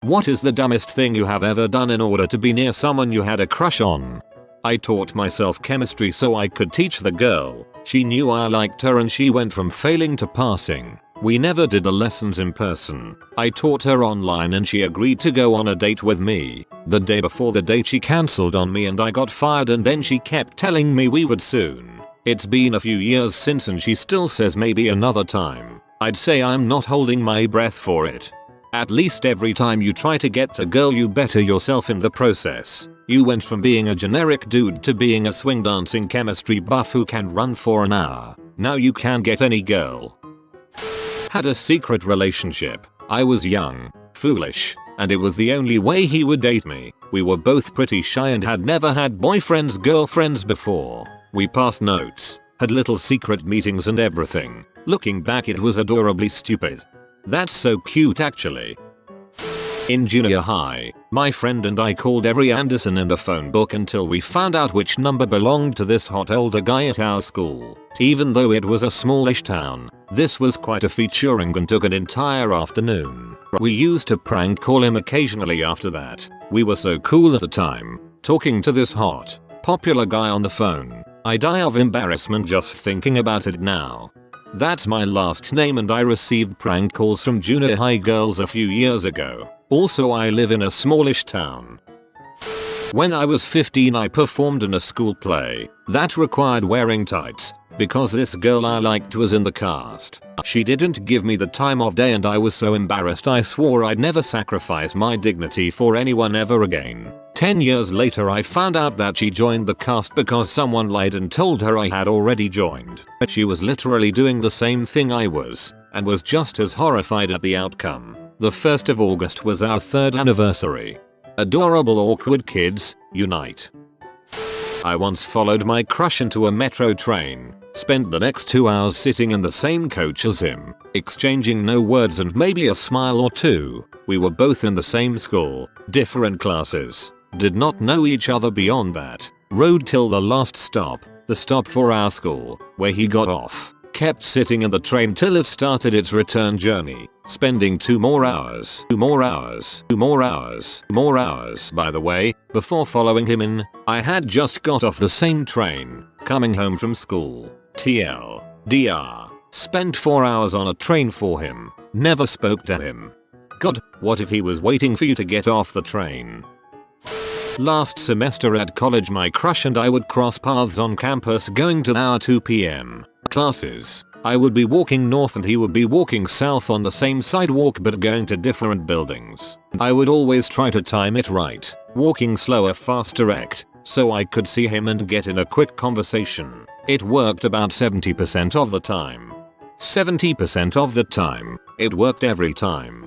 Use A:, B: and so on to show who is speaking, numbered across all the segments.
A: What is the dumbest thing you have ever done in order to be near someone you had a crush on? I taught myself chemistry so I could teach the girl. She knew I liked her and she went from failing to passing. We never did the lessons in person. I taught her online and she agreed to go on a date with me. The day before the date she cancelled on me and I got fired, and then she kept telling me we would soon. It's been a few years since and she still says maybe another time. I'd say I'm not holding my breath for it. At least every time you try to get a girl you better yourself in the process. You went from being a generic dude to being a swing dancing chemistry buff who can run for an hour. Now you can get any girl. Had a secret relationship. I was young, foolish, and it was the only way he would date me. We were both pretty shy and had never had boyfriends, girlfriends before. We passed notes, had little secret meetings and everything. Looking back, it was adorably stupid. That's so cute actually. In junior high, my friend and I called every Anderson in the phone book until we found out which number belonged to this hot older guy at our school. Even though it was a smallish town, this was quite a featuring and took an entire afternoon. We used to prank call him occasionally after that. We were so cool at the time, talking to this hot, popular guy on the phone. I die of embarrassment just thinking about it now. That's my last name, and I received prank calls from junior high girls a few years ago. Also, I live in a smallish town. When I was 15, I performed in a school play that required wearing tights because this girl I liked was in the cast. She didn't give me the time of day and I was so embarrassed I swore I'd never sacrifice my dignity for anyone ever again. 10 years later I found out that she joined the cast because someone lied and told her I had already joined. She was literally doing the same thing I was and was just as horrified at the outcome. The 1st of August was our 3rd anniversary. Adorable awkward kids, unite. I once followed my crush into a metro train, spent the next 2 hours sitting in the same coach as him, exchanging no words and maybe a smile or two. We were both in the same school, different classes, did not know each other beyond that. Rode till the last stop, the stop for our school, where he got off. Kept sitting in the train till it started its return journey, spending 2 more hours. By the way, before following him in, I had just got off the same train, coming home from school. TLDR. Spent 4 hours on a train for him, never spoke to him. God, what if he was waiting for you to get off the train? Last semester at college, my crush and I would cross paths on campus going to our 2 p.m. classes. I would be walking north and he would be walking south on the same sidewalk but going to different buildings. I would always try to time it right, walking slower, fast, direct, so I could see him and get in a quick conversation. It worked about 70% of the time. 70% of the time, it worked every time.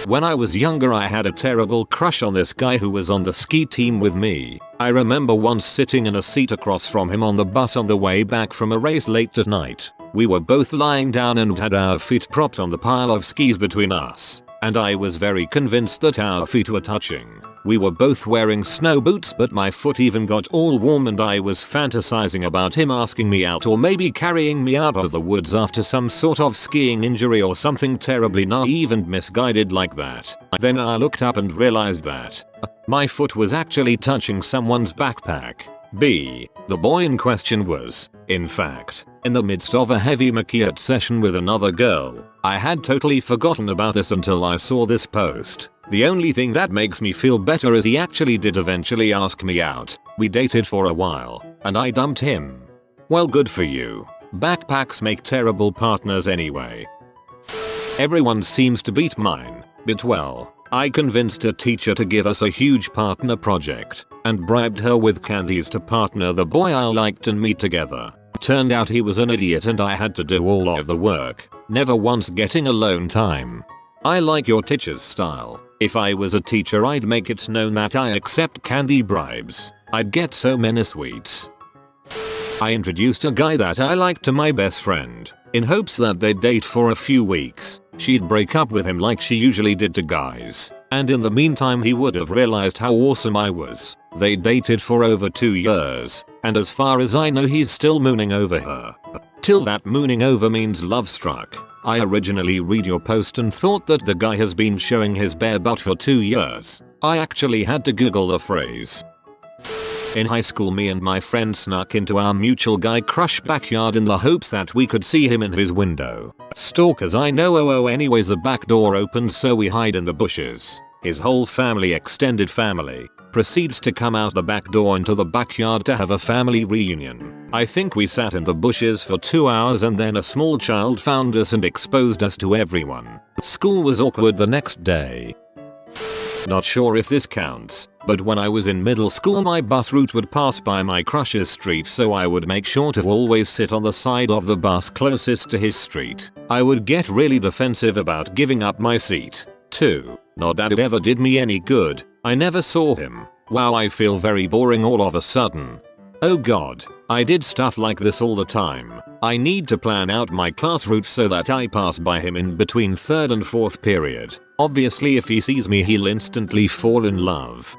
A: When I was younger, I had a terrible crush on this guy who was on the ski team with me. I remember once sitting in a seat across from him on the bus on the way back from a race late at night. We were both lying down and had our feet propped on the pile of skis between us, and I was very convinced that our feet were touching. We were both wearing snow boots, but my foot even got all warm and I was fantasizing about him asking me out or maybe carrying me out of the woods after some sort of skiing injury or something terribly naive and misguided like that. Then I looked up and realized that my foot was actually touching someone's backpack. The boy in question was, in fact, in the midst of a heavy maquillette session with another girl. I had totally forgotten about this until I saw this post. The only thing that makes me feel better is he actually did eventually ask me out. We dated for a while, and I dumped him. Well, good for you. Backpacks make terrible partners anyway. Everyone seems to beat mine, but well, I convinced a teacher to give us a huge partner project, and bribed her with candies to partner the boy I liked and me together. Turned out he was an idiot and I had to do all of the work, never once getting alone time. I like your teacher's style. If I was a teacher, I'd make it known that I accept candy bribes. I'd get so many sweets. I introduced a guy that I liked to my best friend, in hopes that they'd date for a few weeks. She'd break up with him like she usually did to guys, and in the meantime he would have realized how awesome I was. They dated for over 2 years, and as far as I know he's still mooning over her. Till that mooning over means love struck. I originally read your post and thought that the guy has been showing his bare butt for 2 years. I actually had to Google the phrase. In high school, me and my friend snuck into our mutual guy crush backyard in the hopes that we could see him in his window. Stalkers I know. Anyways, the back door opened, so we hide in the bushes. His whole family, extended family, proceeds to come out the back door into the backyard to have a family reunion. I think we sat in the bushes for 2 hours and then a small child found us and exposed us to everyone. School was awkward the next day. Not sure if this counts, but when I was in middle school my bus route would pass by my crush's street, so I would make sure to always sit on the side of the bus closest to his street. I would get really defensive about giving up my seat, too. Not that it ever did me any good. I never saw him. Wow, I feel very boring all of a sudden. Oh god, I did stuff like this all the time. I need to plan out my class route so that I pass by him in between 3rd and 4th period. Obviously if he sees me he'll instantly fall in love.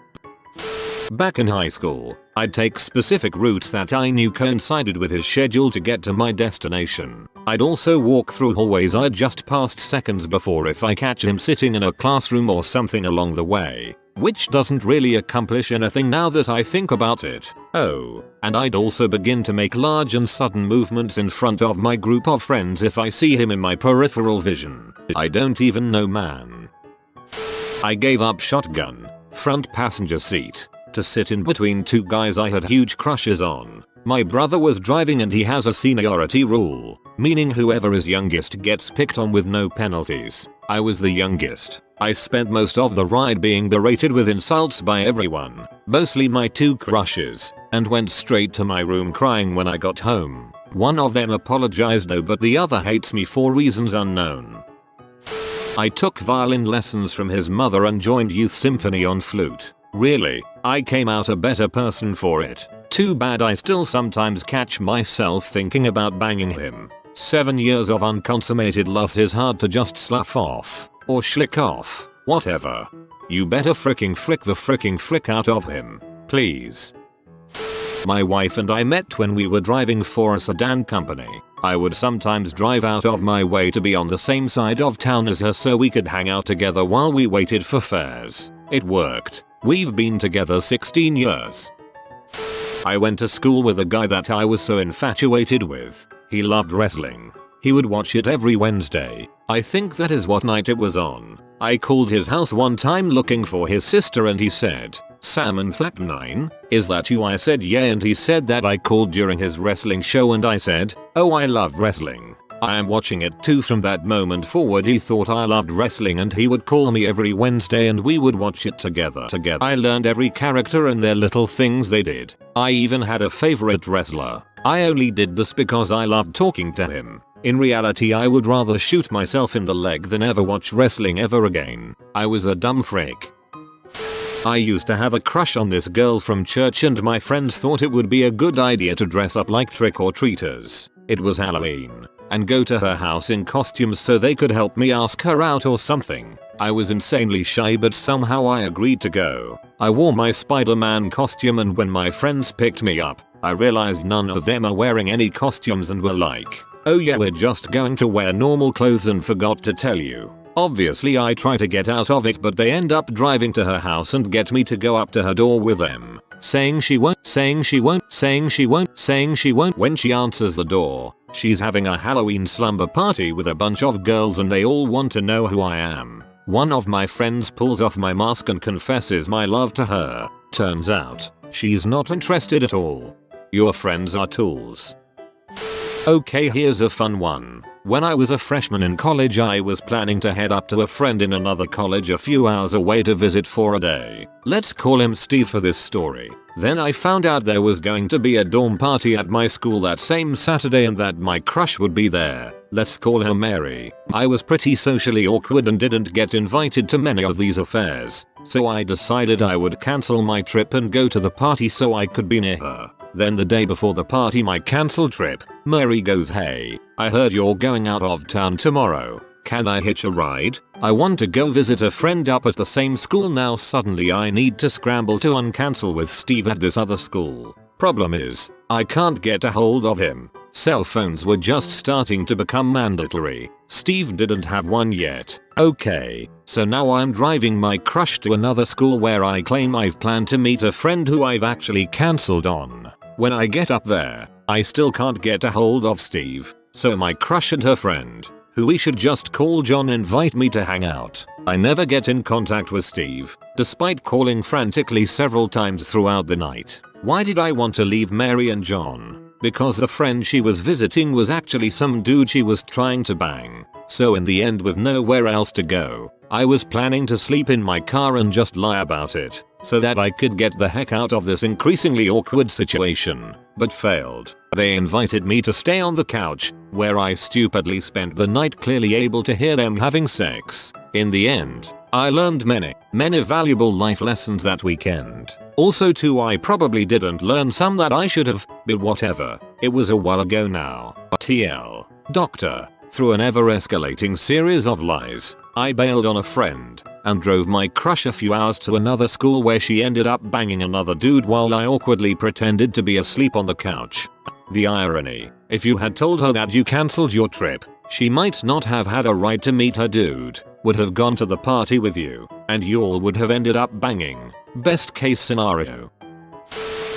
A: Back in high school, I'd take specific routes that I knew coincided with his schedule to get to my destination. I'd also walk through hallways I'd just passed seconds before if I catch him sitting in a classroom or something along the way. Which doesn't really accomplish anything now that I think about it. Oh, and I'd also begin to make large and sudden movements in front of my group of friends if I see him in my peripheral vision. I don't even know, man. I gave up shotgun, front passenger seat, to sit in between 2 guys I had huge crushes on. My brother was driving and he has a seniority rule, meaning whoever is youngest gets picked on with no penalties. I was the youngest. I spent most of the ride being berated with insults by everyone, mostly my 2 crushes, and went straight to my room crying when I got home. One of them apologized though, but the other hates me for reasons unknown. I took violin lessons from his mother and joined youth symphony on flute. Really, I came out a better person for it. Too bad I still sometimes catch myself thinking about banging him. 7 years of unconsummated lust is hard to just slough off. Or schlick off. Whatever. You better fricking frick out of him. Please. My wife and I met when we were driving for a sedan company. I would sometimes drive out of my way to be on the same side of town as her so we could hang out together while we waited for fares. It worked. We've been together 16 years. I went to school with a guy that I was so infatuated with. He loved wrestling. He would watch it every Wednesday. I think that is what night it was on. I called his house one time looking for his sister and he said, "Sam Thak 9, is that you?" I said yeah, and he said that I called during his wrestling show and I said, "Oh, I love wrestling. I am watching it too." From that moment forward he thought I loved wrestling and he would call me every Wednesday and we would watch it together. I learned every character and their little things they did. I even had a favorite wrestler. I only did this because I loved talking to him. In reality I would rather shoot myself in the leg than ever watch wrestling ever again. I was a dumb frick. I used to have a crush on this girl from church and my friends thought it would be a good idea to dress up like trick-or-treaters. It was Halloween. And go to her house in costumes so they could help me ask her out or something. I was insanely shy but somehow I agreed to go. I wore my Spider-Man costume and when my friends picked me up, I realized none of them are wearing any costumes and were like, "Oh yeah, we're just going to wear normal clothes and forgot to tell you." Obviously I try to get out of it but they end up driving to her house and get me to go up to her door with them. Saying she won't. When she answers the door, she's having a Halloween slumber party with a bunch of girls and they all want to know who I am. One of my friends pulls off my mask and confesses my love to her. Turns out, she's not interested at all. Your friends are tools. Okay, here's a fun one. When I was a freshman in college I was planning to head up to a friend in another college a few hours away to visit for a day. Let's call him Steve for this story. Then I found out there was going to be a dorm party at my school that same Saturday and that my crush would be there. Let's call her Mary. I was pretty socially awkward and didn't get invited to many of these affairs, so I decided I would cancel my trip and go to the party so I could be near her. Then the day before the party, my cancelled trip, Mary goes, "Hey, I heard you're going out of town tomorrow. Can I hitch a ride? I want to go visit a friend up at the same school." Now suddenly I need to scramble to uncancel with Steve at this other school. Problem is, I can't get a hold of him. Cell phones were just starting to become mandatory. Steve didn't have one yet. Okay, so now I'm driving my crush to another school where I claim I've planned to meet a friend who I've actually cancelled on. When I get up there, I still can't get a hold of Steve, so my crush and her friend, who we should just call John, invite me to hang out. I never get in contact with Steve, despite calling frantically several times throughout the night. Why did I want to leave Mary and John? Because the friend she was visiting was actually some dude she was trying to bang. So in the end, with nowhere else to go, I was planning to sleep in my car and just lie about it, so that I could get the heck out of this increasingly awkward situation, but failed. They invited me to stay on the couch, where I stupidly spent the night, clearly able to hear them having sex. In the end, I learned many valuable life lessons that weekend. Also too, I probably didn't learn some that I should have, but whatever. It was a while ago now. TL. Doctor. Through an ever-escalating series of lies, I bailed on a friend and drove my crush a few hours to another school where she ended up banging another dude while I awkwardly pretended to be asleep on the couch. The irony. If you had told her that you cancelled your trip, she might not have had a right to meet her dude, would have gone to the party with you, and you all would have ended up banging. Best case scenario.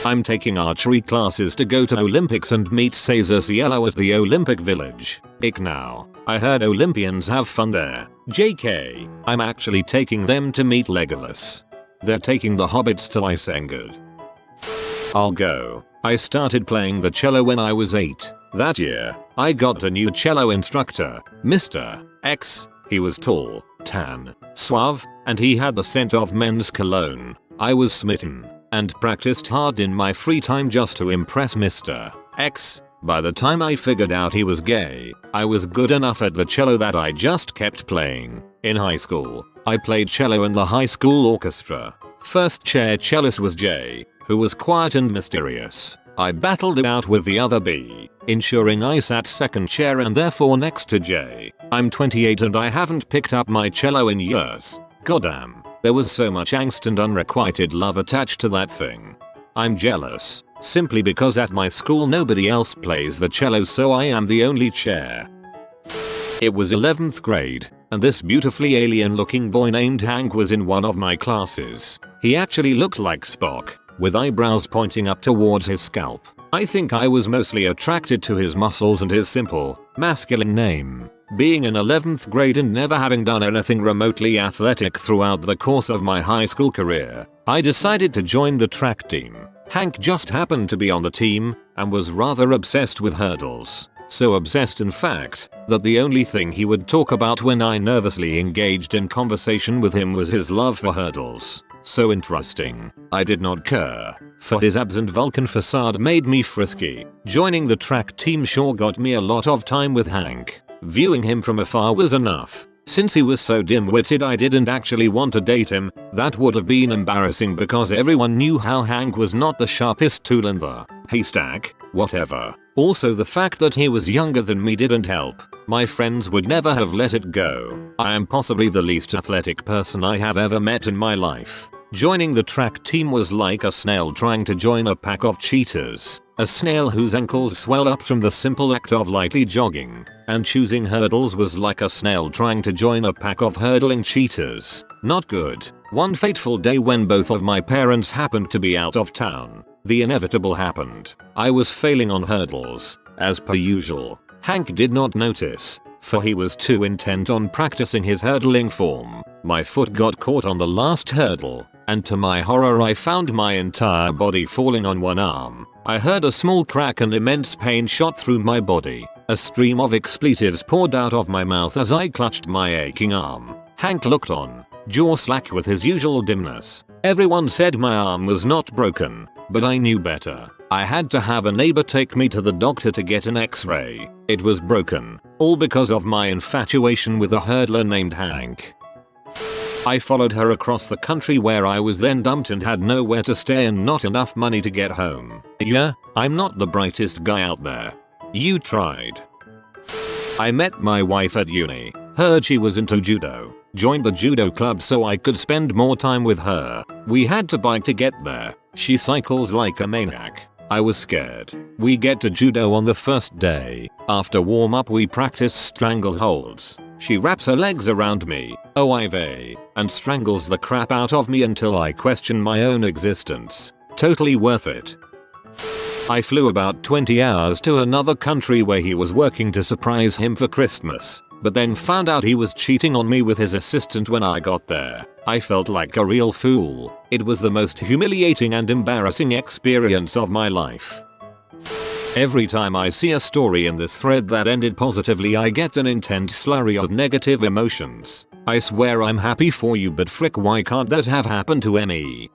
A: I'm taking archery classes to go to Olympics and meet Cesar Cielo at the Olympic Village. Ick now. I heard Olympians have fun there. JK. I'm actually taking them to meet Legolas. They're taking the hobbits to Isengard. I'll go. I started playing the cello when I was 8. That year, I got a new cello instructor, Mr. X. He was tall, tan, suave, and he had the scent of men's cologne. I was smitten and practiced hard in my free time just to impress Mr. X. By the time I figured out he was gay, I was good enough at the cello that I just kept playing. In high school, I played cello in the high school orchestra. First chair cellist was Jay, who was quiet and mysterious. I battled it out with the other B, ensuring I sat second chair and therefore next to Jay. I'm 28 and I haven't picked up my cello in years. Goddamn, there was so much angst and unrequited love attached to that thing. I'm jealous, simply because at my school nobody else plays the cello, so I am the only chair. It was 11th grade, and this beautifully alien looking boy named Hank was in one of my classes. He actually looked like Spock, with eyebrows pointing up towards his scalp. I think I was mostly attracted to his muscles and his simple, masculine name. Being in 11th grade and never having done anything remotely athletic throughout the course of my high school career, I decided to join the track team. Hank just happened to be on the team and was rather obsessed with hurdles. So obsessed in fact, that the only thing he would talk about when I nervously engaged in conversation with him was his love for hurdles. So interesting. I did not care, for his abs and Vulcan facade made me frisky. Joining the track team sure got me a lot of time with Hank. Viewing him from afar was enough. Since he was so dim-witted I didn't actually want to date him. That would have been embarrassing because everyone knew how Hank was not the sharpest tool in the haystack. Whatever. Also, the fact that he was younger than me didn't help. My friends would never have let it go. I am possibly the least athletic person I have ever met in my life. Joining the track team was like a snail trying to join a pack of cheetahs. A snail whose ankles swell up from the simple act of lightly jogging. And choosing hurdles was like a snail trying to join a pack of hurdling cheetahs. Not good. One fateful day when both of my parents happened to be out of town, the inevitable happened. I was failing on hurdles, as per usual. Hank did not notice, for he was too intent on practicing his hurdling form. My foot got caught on the last hurdle, and to my horror I found my entire body falling on one arm. I heard a small crack and immense pain shot through my body. A stream of expletives poured out of my mouth as I clutched my aching arm. Hank looked on, jaw slack with his usual dimness. Everyone said my arm was not broken, but I knew better. I had to have a neighbor take me to the doctor to get an x-ray. It was broken, all because of my infatuation with a hurdler named Hank. I followed her across the country where I was then dumped and had nowhere to stay and not enough money to get home. Yeah, I'm not the brightest guy out there. You tried. I met my wife at uni, heard she was into judo, joined the judo club so I could spend more time with her. We had to bike to get there. She cycles like a maniac. I was scared. We get to Judo on the first day. After warm up we practice strangle holds. She wraps her legs around me, oy vey, and strangles the crap out of me until I question my own existence. Totally worth it. I flew about 20 hours to another country where he was working to surprise him for Christmas, but then found out he was cheating on me with his assistant when I got there. I felt like a real fool. It was the most humiliating and embarrassing experience of my life. Every time I see a story in this thread that ended positively I get an intense slurry of negative emotions. I swear I'm happy for you, but frick, why can't that have happened to me?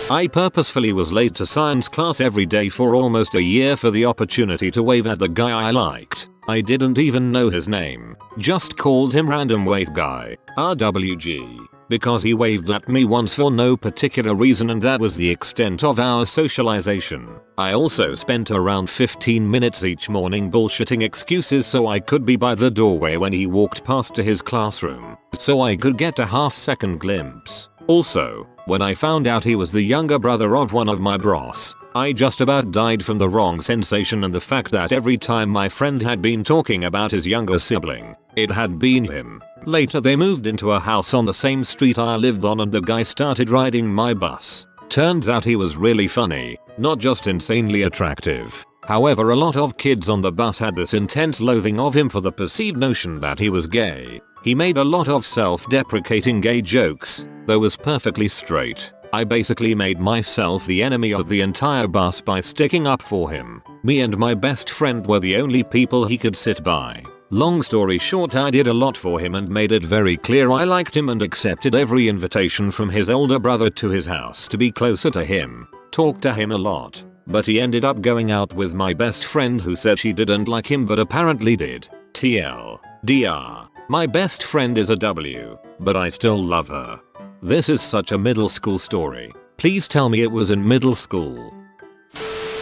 A: I purposefully was late to science class every day for almost a year for the opportunity to wave at the guy I liked. I didn't even know his name, just called him random wait guy, RWG, because he waved at me once for no particular reason, and that was the extent of our socialization. I also spent around 15 minutes each morning bullshitting excuses so I could be by the doorway when he walked past to his classroom, so I could get a half-second glimpse. Also, when I found out he was the younger brother of one of my bros, I just about died from the wrong sensation and the fact that every time my friend had been talking about his younger sibling, it had been him. Later they moved into a house on the same street I lived on and the guy started riding my bus. Turns out he was really funny, not just insanely attractive. However, a lot of kids on the bus had this intense loathing of him for the perceived notion that he was gay. He made a lot of self-deprecating gay jokes, though was perfectly straight. I basically made myself the enemy of the entire bus by sticking up for him. Me and my best friend were the only people he could sit by. Long story short, I did a lot for him and made it very clear I liked him and accepted every invitation from his older brother to his house to be closer to him. Talked to him a lot, but he ended up going out with my best friend who said she didn't like him but apparently did. TLDR. My best friend is a W, but I still love her. This is such a middle school story. Please tell me it was in middle school.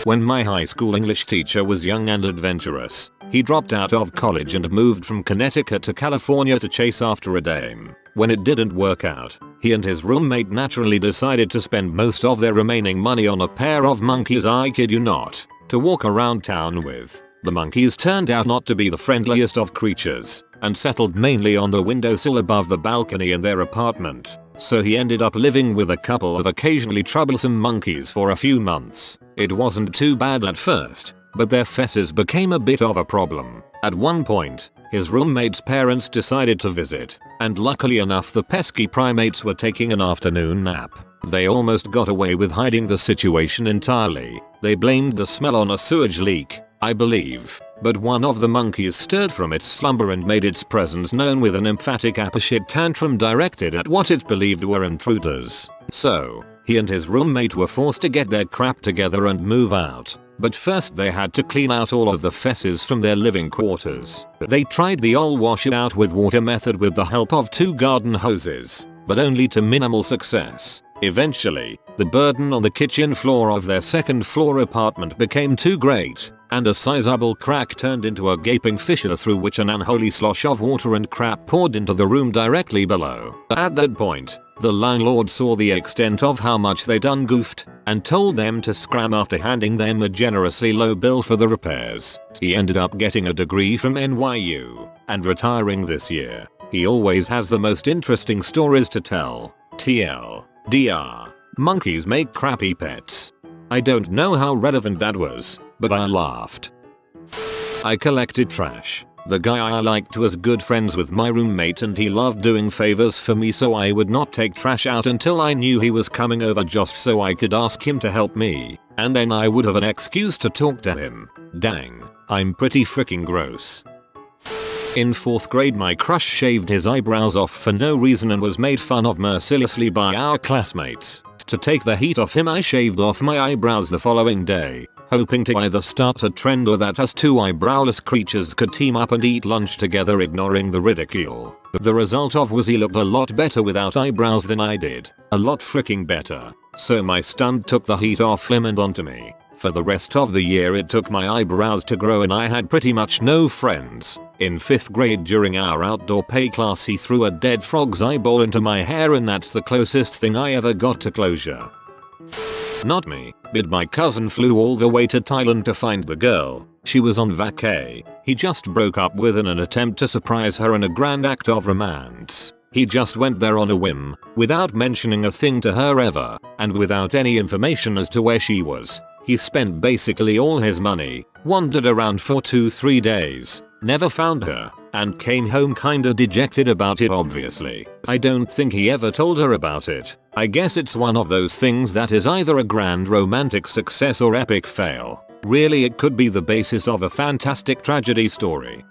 A: When my high school English teacher was young and adventurous, he dropped out of college and moved from Connecticut to California to chase after a dame. When it didn't work out, he and his roommate naturally decided to spend most of their remaining money on a pair of monkeys, I kid you not, to walk around town with. The monkeys turned out not to be the friendliest of creatures, and settled mainly on the windowsill above the balcony in their apartment. So he ended up living with a couple of occasionally troublesome monkeys for a few months. It wasn't too bad at first, but their fesses became a bit of a problem. At one point, his roommate's parents decided to visit, and luckily enough the pesky primates were taking an afternoon nap. They almost got away with hiding the situation entirely. They blamed the smell on a sewage leak, I believe, but one of the monkeys stirred from its slumber and made its presence known with an emphatic apeshit tantrum directed at what it believed were intruders. So, he and his roommate were forced to get their crap together and move out. But first they had to clean out all of the fesses from their living quarters. They tried the ol' wash it out with water method with the help of 2 garden hoses, but only to minimal success. Eventually, the burden on the kitchen floor of their second floor apartment became too great, and a sizable crack turned into a gaping fissure through which an unholy slosh of water and crap poured into the room directly below. At that point, the landlord saw the extent of how much they'd done goofed, and told them to scram after handing them a generously low bill for the repairs. He ended up getting a degree from NYU, and retiring this year. He always has the most interesting stories to tell. TLDR. Monkeys make crappy pets. I don't know how relevant that was, but I laughed. I collected trash. The guy I liked was good friends with my roommate and he loved doing favors for me, so I would not take trash out until I knew he was coming over just so I could ask him to help me, and then I would have an excuse to talk to him. Dang, I'm pretty freaking gross. In 4th grade my crush shaved his eyebrows off for no reason and was made fun of mercilessly by our classmates. To take the heat off him I shaved off my eyebrows the following day, hoping to either start a trend or that us 2 eyebrowless creatures could team up and eat lunch together, ignoring the ridicule. The result of was he looked a lot better without eyebrows than I did. A lot freaking better. So my stunt took the heat off him and onto me. For the rest of the year it took my eyebrows to grow and I had pretty much no friends. In 5th grade during our outdoor pay class he threw a dead frog's eyeball into my hair and that's the closest thing I ever got to closure. Not me, but my cousin flew all the way to Thailand to find the girl. She was on vacay. He just broke up with her in an attempt to surprise her in a grand act of romance. He just went there on a whim, without mentioning a thing to her ever, and without any information as to where she was. He spent basically all his money, wandered around for 2-3 days, never found her, and came home kinda dejected about it obviously. I don't think he ever told her about it. I guess it's one of those things that is either a grand romantic success or epic fail. Really, it could be the basis of a fantastic tragedy story.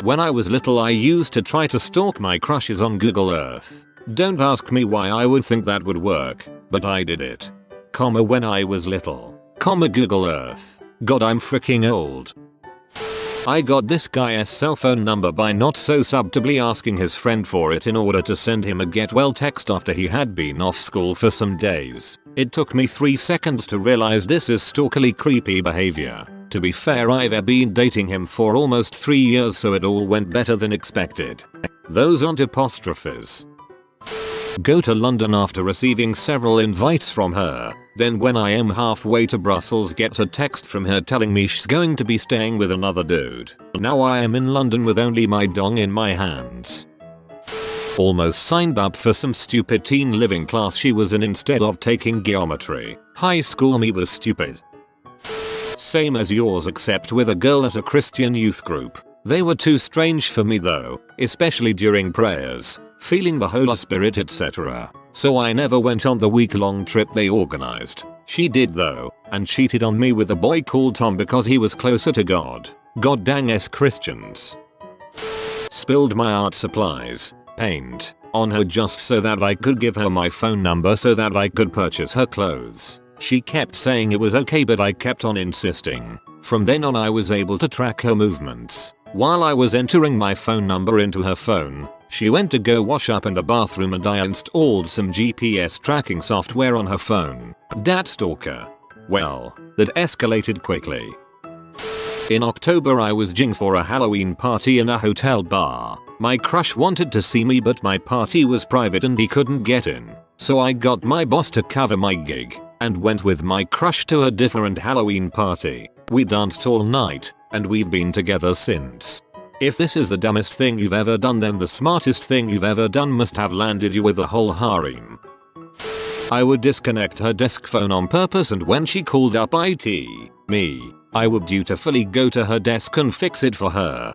A: When I was little, I used to try to stalk my crushes on Google Earth. Don't ask me why I would think that would work, but I did it. When I was little. Google Earth. God, I'm freaking old. I got this guy's cell phone number by not so subtly asking his friend for it in order to send him a get well text after he had been off school for some days. It took me 3 seconds to realize this is stalkerly creepy behavior. To be fair, I've been dating him for almost 3 years, so it all went better than expected. Those aren't apostrophes. Go to London after receiving several invites from her. Then when I am halfway to Brussels, get a text from her telling me she's going to be staying with another dude. Now I am in London with only my dong in my hands. Almost signed up for some stupid teen living class she was in instead of taking geometry. High school me was stupid. Same as yours, except with a girl at a Christian youth group. They were too strange for me though, especially during prayers, feeling the Holy Spirit, etc. So I never went on the week-long trip they organized. She did though, and cheated on me with a boy called Tom because he was closer to God. God dang es Christians. Spilled my art supplies, paint, on her just so that I could give her my phone number so that I could purchase her clothes. She kept saying it was okay, but I kept on insisting. From then on, I was able to track her movements. While I was entering my phone number into her phone, she went to go wash up in the bathroom and I installed some GPS tracking software on her phone. Dat stalker. Well, that escalated quickly. In October, I was jing for a Halloween party in a hotel bar. My crush wanted to see me, but my party was private and he couldn't get in. So I got my boss to cover my gig and went with my crush to a different Halloween party. We danced all night, and we've been together since. If this is the dumbest thing you've ever done, then the smartest thing you've ever done must have landed you with a whole harem. I would disconnect her desk phone on purpose, and when she called up me, I would dutifully go to her desk and fix it for her.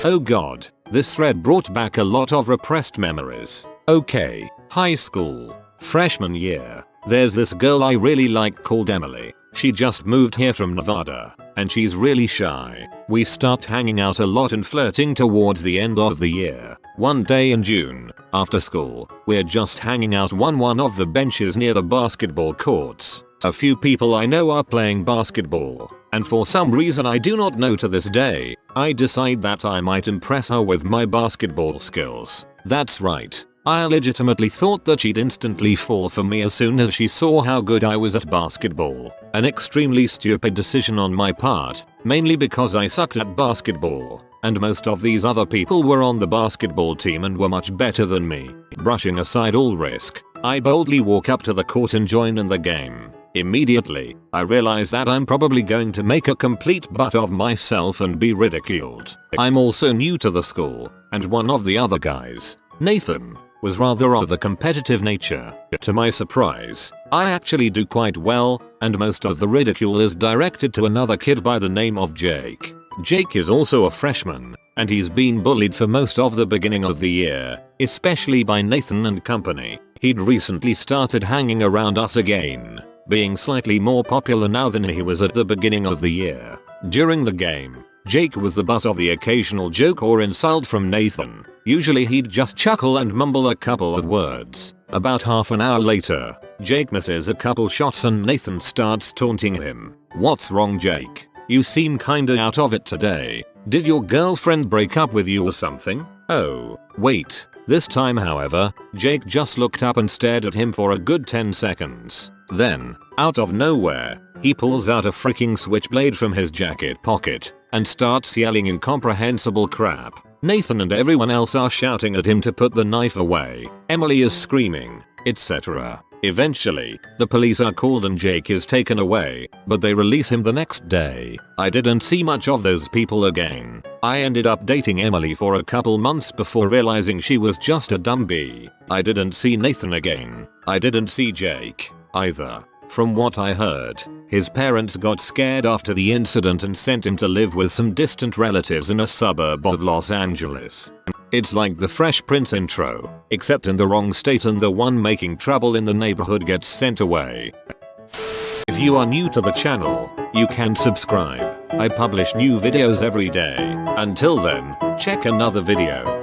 A: Oh god, this thread brought back a lot of repressed memories. Okay, high school, freshman year. There's this girl I really like called Emily. She just moved here from Nevada, and she's really shy. We start hanging out a lot and flirting towards the end of the year. One day in June, after school, we're just hanging out on one of the benches near the basketball courts. A few people I know are playing basketball, and for some reason I do not know to this day, I decide that I might impress her with my basketball skills. That's right. I legitimately thought that she'd instantly fall for me as soon as she saw how good I was at basketball. An extremely stupid decision on my part, mainly because I sucked at basketball, and most of these other people were on the basketball team and were much better than me. Brushing aside all risk, I boldly walk up to the court and join in the game. Immediately, I realize that I'm probably going to make a complete butt of myself and be ridiculed. I'm also new to the school, and one of the other guys, Nathan, was rather of the competitive nature. To my surprise, I actually do quite well, and most of the ridicule is directed to another kid by the name of Jake. Jake is also a freshman, and he's been bullied for most of the beginning of the year, especially by Nathan and company. He'd recently started hanging around us again, being slightly more popular now than he was at the beginning of the year. During the game, Jake was the butt of the occasional joke or insult from Nathan. Usually he'd just chuckle and mumble a couple of words. About half an hour later, Jake misses a couple shots and Nathan starts taunting him. "What's wrong, Jake? You seem kinda out of it today. Did your girlfriend break up with you or something?" Oh, wait. This time, however, Jake just looked up and stared at him for a good 10 seconds. Then, out of nowhere, he pulls out a freaking switchblade from his jacket pocket and starts yelling incomprehensible crap. Nathan and everyone else are shouting at him to put the knife away. Emily is screaming, etc. Eventually, the police are called and Jake is taken away, but they release him the next day. I didn't see much of those people again. I ended up dating Emily for a couple months before realizing she was just a dumb bee. I didn't see Nathan again. I didn't see Jake either. From what I heard, his parents got scared after the incident and sent him to live with some distant relatives in a suburb of Los Angeles. It's like the Fresh Prince intro, except in the wrong state and the one making trouble in the neighborhood gets sent away. If you are new to the channel, you can subscribe. I publish new videos every day. Until then, check another video.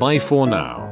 A: Bye for now.